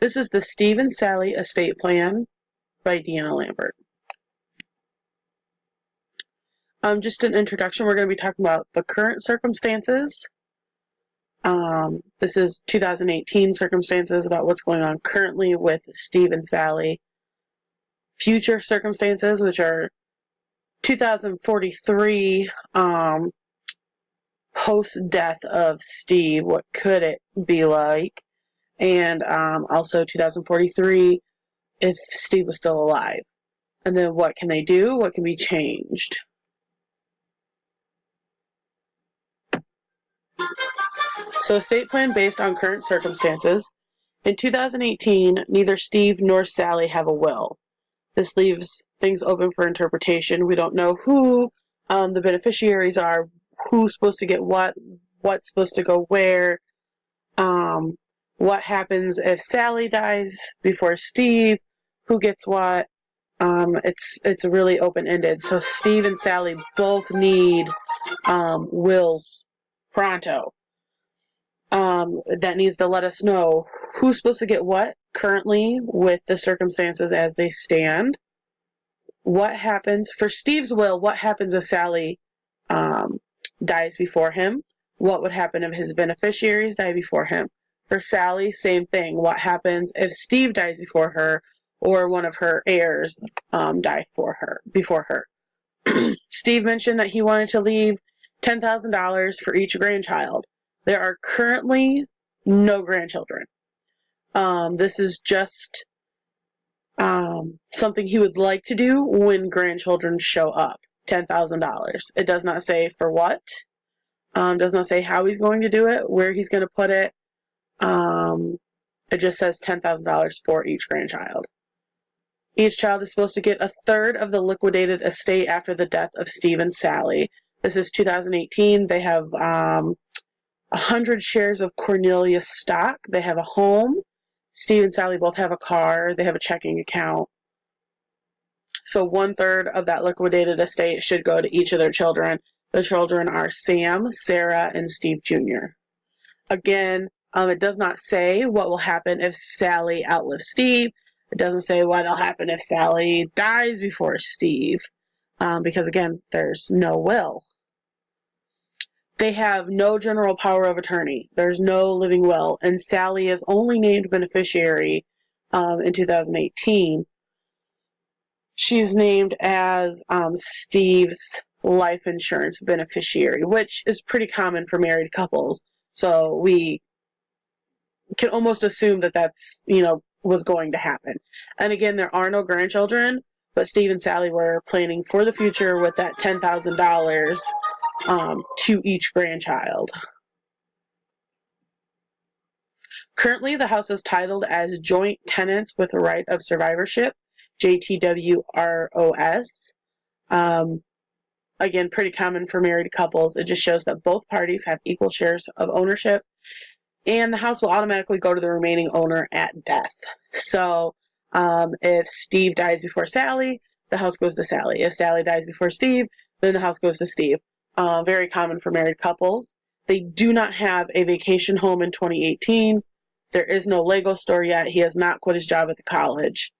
This is the Steve and Sally Estate Plan by Deanna Lambert. Just an introduction, we're going to be talking about the current circumstances. This is 2018 circumstances about what's going on currently with Steve and Sally. Future circumstances, which are 2043, post-death of Steve, what could it be like? And also 2043, if Steve was still alive. And then what can they do? What can be changed? So estate plan based on current circumstances. In 2018, neither Steve nor Sally have a will. This leaves things open for interpretation. We don't know who the beneficiaries are, who's supposed to get what's supposed to go where, what happens if Sally dies before Steve, who gets what. It's really open-ended. So Steve and Sally both need wills pronto. That needs to let us know who's supposed to get what currently with the circumstances as they stand. What happens for Steve's will? What happens if Sally dies before him? What would happen if his beneficiaries die before him? For Sally, same thing. What happens if Steve dies before her, or one of her heirs die before her? Steve mentioned that he wanted to leave $10,000 for each grandchild. There are currently no grandchildren. This is just something he would like to do when grandchildren show up. $10,000. It does not say for what. Does not say how he's going to do it, where he's going to put it. It just says $10,000 for each grandchild. Each child is supposed to get a third of the liquidated estate after the death of Steve and Sally. This is 2018. They have 100 shares of Cornelia stock. They have a home. Steve and Sally both have a car. They have a checking account. So 1/3 of that liquidated estate should go to each of their children. The children are Sam, Sarah, and Steve Jr. Again, it does not say what will happen if Sally outlives Steve. It doesn't say what will happen if Sally dies before Steve, because again, there's no will. They have no general power of attorney. There's no living will, and Sally is only named beneficiary in 2018. She's named as Steve's life insurance beneficiary, which is pretty common for married couples. So we can almost assume that that's, was going to happen. And again, there are no grandchildren, but Steve and Sally were planning for the future with that $10,000 to each grandchild. Currently, the house is titled as joint tenants with a right of survivorship, JTWROS. Again, pretty common for married couples. It just shows that both parties have equal shares of ownership, and the house will automatically go to the remaining owner at death. So if Steve dies before Sally, the house goes to Sally. If Sally dies before Steve, then the house goes to Steve. Very common for married couples. They do not have a vacation home in 2018. There is no Lego store yet. He has not quit his job at the college.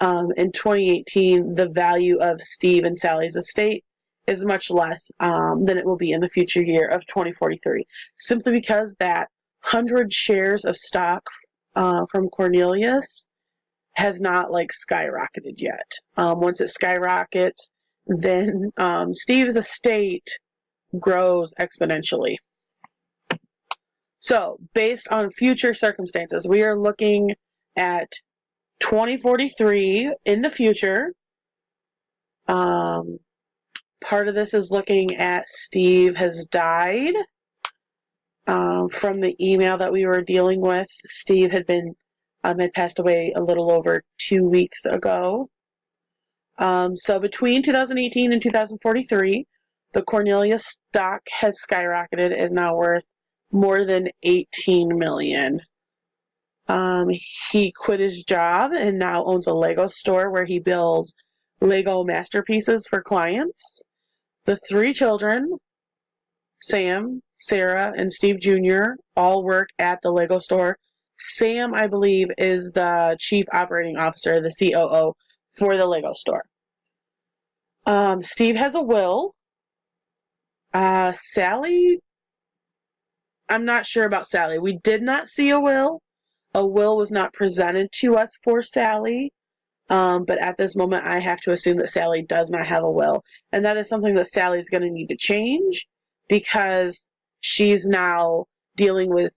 In 2018, the value of Steve and Sally's estate is much less than it will be in the future year of 2043, simply because that 100 shares of stock from Cornelius has not skyrocketed yet. Once it skyrockets, then Steve's estate grows exponentially. So based on future circumstances, we are looking at 2043 in the future. Part of this is looking at Steve has died. From the email that we were dealing with, Steve had passed away a little over 2 weeks ago. So between 2018 and 2043, the Cornelia stock has skyrocketed, is now worth more than $18 million. He quit his job and now owns a Lego store where he builds Lego masterpieces for clients. The 3 children, Sam, Sarah, and Steve Jr., all work at the Lego store. Sam, I believe, is the chief operating officer, the COO for the Lego store. Steve has a will. Sally, I'm not sure about Sally. We did not see a will. A will was not presented to us for Sally. But at this moment, I have to assume that Sally does not have a will. And that is something that Sally's going to need to change because she's now dealing with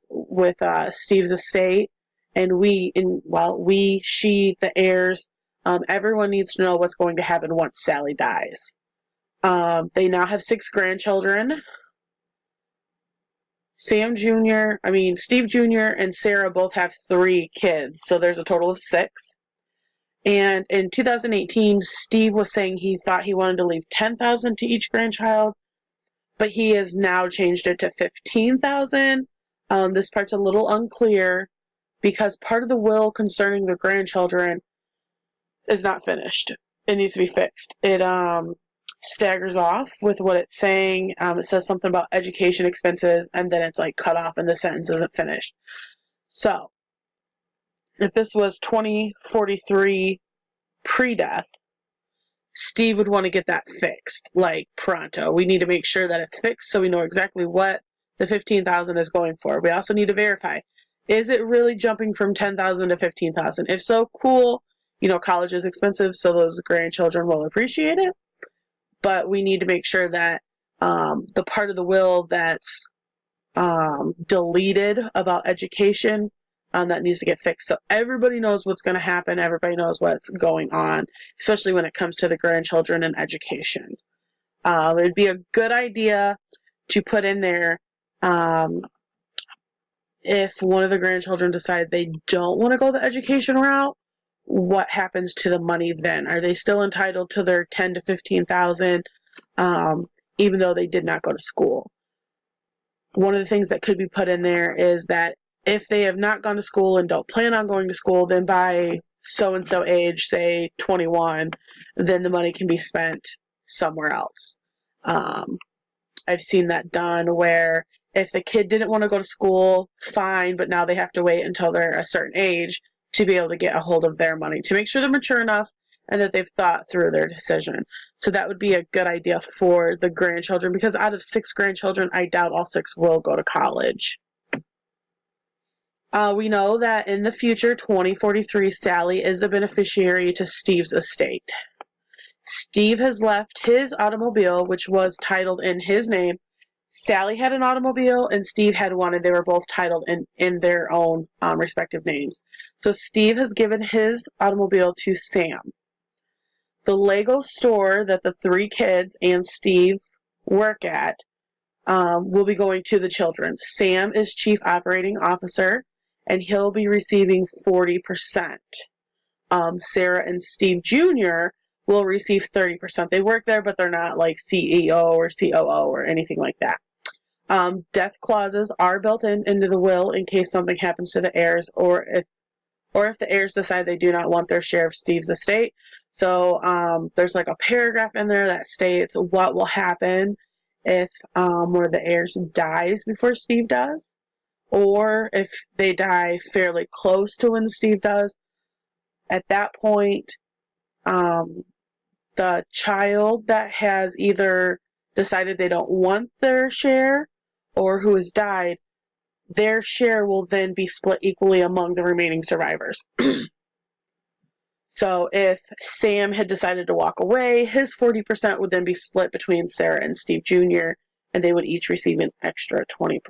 Steve's estate. And she, the heirs, everyone needs to know what's going to happen once Sally dies. They now have 6 grandchildren. Steve Jr. and Sarah both have 3 kids, so there's a total of 6. And in 2018, Steve was saying he thought he wanted to leave $10,000 to each grandchild, but he has now changed it to $15,000. This part's a little unclear because part of the will concerning the grandchildren is not finished. It needs to be fixed. It staggers off with what it's saying. It says something about education expenses, and then it's like cut off and the sentence isn't finished. So, if this was 2043 pre-death, Steve would want to get that fixed, like pronto. We need to make sure that it's fixed so we know exactly what the $15,000 is going for. We also need to verify, is it really jumping from $10,000 to $15,000? If so, cool. College is expensive, so those grandchildren will appreciate it. But we need to make sure that the part of the will that's deleted about education, that needs to get fixed. So everybody knows what's going to happen. Everybody knows what's going on, especially when it comes to the grandchildren and education. It'd be a good idea to put in there, if one of the grandchildren decide they don't want to go the education route, what happens to the money then? Are they still entitled to their $10,000 to $15,000, even though they did not go to school? One of the things that could be put in there is that if they have not gone to school and don't plan on going to school, then by so-and-so age, say 21, then the money can be spent somewhere else. I've seen that done where if the kid didn't want to go to school, fine, but now they have to wait until they're a certain age to be able to get a hold of their money, to make sure they're mature enough and that they've thought through their decision. So that would be a good idea for the grandchildren, because out of 6 grandchildren, I doubt all 6 will go to college. We know that in the future, 2043, Sally is the beneficiary to Steve's estate. Steve has left his automobile, which was titled in his name. Sally had an automobile and Steve had one, and they were both titled in their own respective names. So Steve has given his automobile to Sam. The Lego store that the 3 kids and Steve work at will be going to the children. Sam is chief operating officer, and he'll be receiving 40%. Sarah and Steve Jr. will receive 30%. They work there, but they're not like CEO or COO or anything like that. Death clauses are built into the will in case something happens to the heirs, or if the heirs decide they do not want their share of Steve's estate. So there's like a paragraph in there that states what will happen if one of the heirs dies before Steve does, or if they die fairly close to when Steve does. At that point, the child that has either decided they don't want their share or who has died, their share will then be split equally among the remaining survivors. So if Sam had decided to walk away, his 40% would then be split between Sarah and Steve Jr., and they would each receive an extra 20%.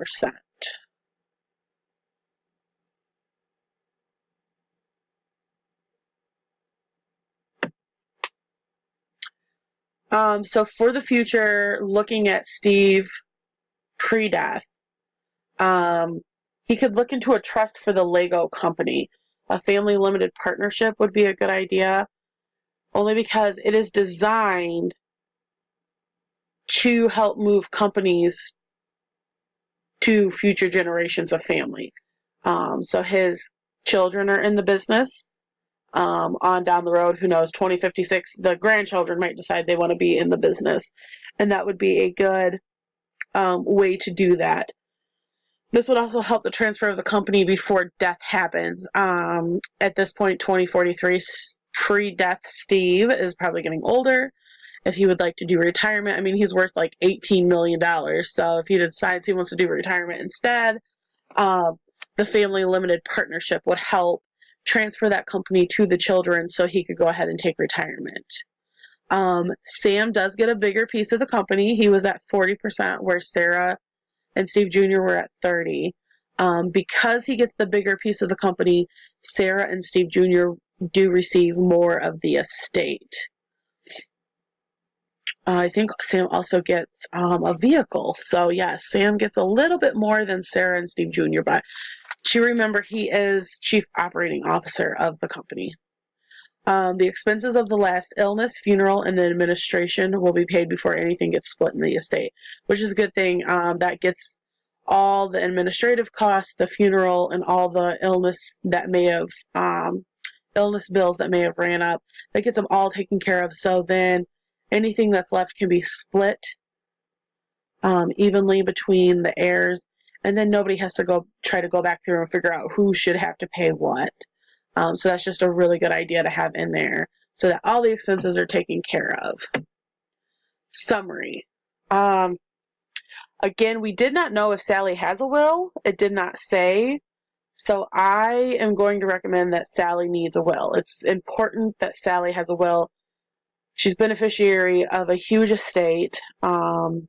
So for the future, looking at Steve pre-death, he could look into a trust for the Lego company. A family limited partnership would be a good idea, only because it is designed to help move companies to future generations of family. So his children are in the business. On down the road, who knows, 2056, the grandchildren might decide they want to be in the business. And that would be a good way to do that. This would also help the transfer of the company before death happens. At this point, 2043, pre-death Steve is probably getting older. If he would like to do retirement, I mean, he's worth like $18 million. So if he decides he wants to do retirement instead, the family limited partnership would help transfer that company to the children so he could go ahead and take retirement. Sam does get a bigger piece of the company. He was at 40%, where Sarah and Steve Jr. were at 30. Because he gets the bigger piece of the company, Sarah and Steve Jr. do receive more of the estate. I think Sam also gets a vehicle. So, yes, Sam gets a little bit more than Sarah and Steve Jr., but to remember, he is chief operating officer of the company. The expenses of the last illness, funeral, and the administration will be paid before anything gets split in the estate, which is a good thing. That gets all the administrative costs, the funeral, and all the illness that may have, illness bills that may have ran up. That gets them all taken care of. So then anything that's left can be split evenly between the heirs, and then nobody has to try to go back through and figure out who should have to pay what. So that's just a really good idea to have in there so that all the expenses are taken care of. Summary. Again, we did not know if Sally has a will. It did not say. So I am going to recommend that Sally needs a will. It's important that Sally has a will. She's beneficiary of a huge estate. Well,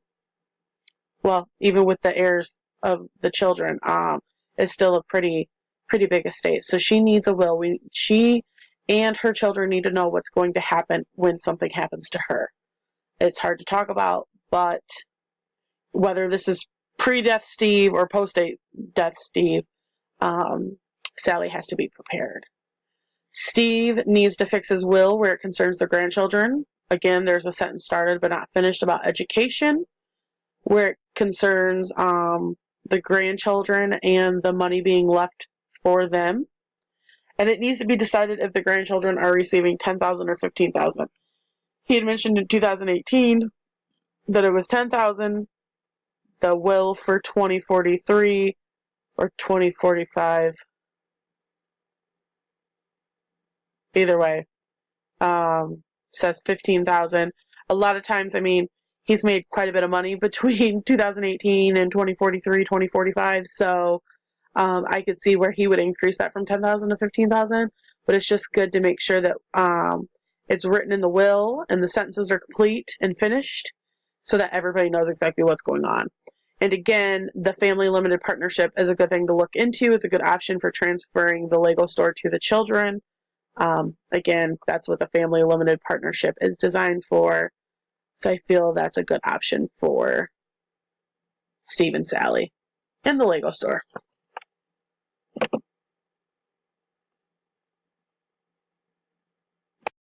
even with the heirs of the children, it's still a pretty big estate. So she needs a will. She and her children need to know what's going to happen when something happens to her. It's hard to talk about, but whether this is pre-death Steve or post-death Steve, Sally has to be prepared. Steve needs to fix his will where it concerns the grandchildren. Again, there's a sentence started but not finished about education, where it concerns the grandchildren and the money being left for them. And it needs to be decided if the grandchildren are receiving $10,000 or $15,000. He had mentioned in 2018 that it was $10,000. The will for 2043 or 2045, either way, says $15,000. A lot of times, I mean, he's made quite a bit of money between 2018 and 2043, 2045. So I could see where he would increase that from 10,000 to 15,000. But it's just good to make sure that it's written in the will and the sentences are complete and finished so that everybody knows exactly what's going on. And again, the family limited partnership is a good thing to look into. It's a good option for transferring the Lego store to the children. Again, that's what the family limited partnership is designed for. So I feel that's a good option for Steve and Sally and the Lego store.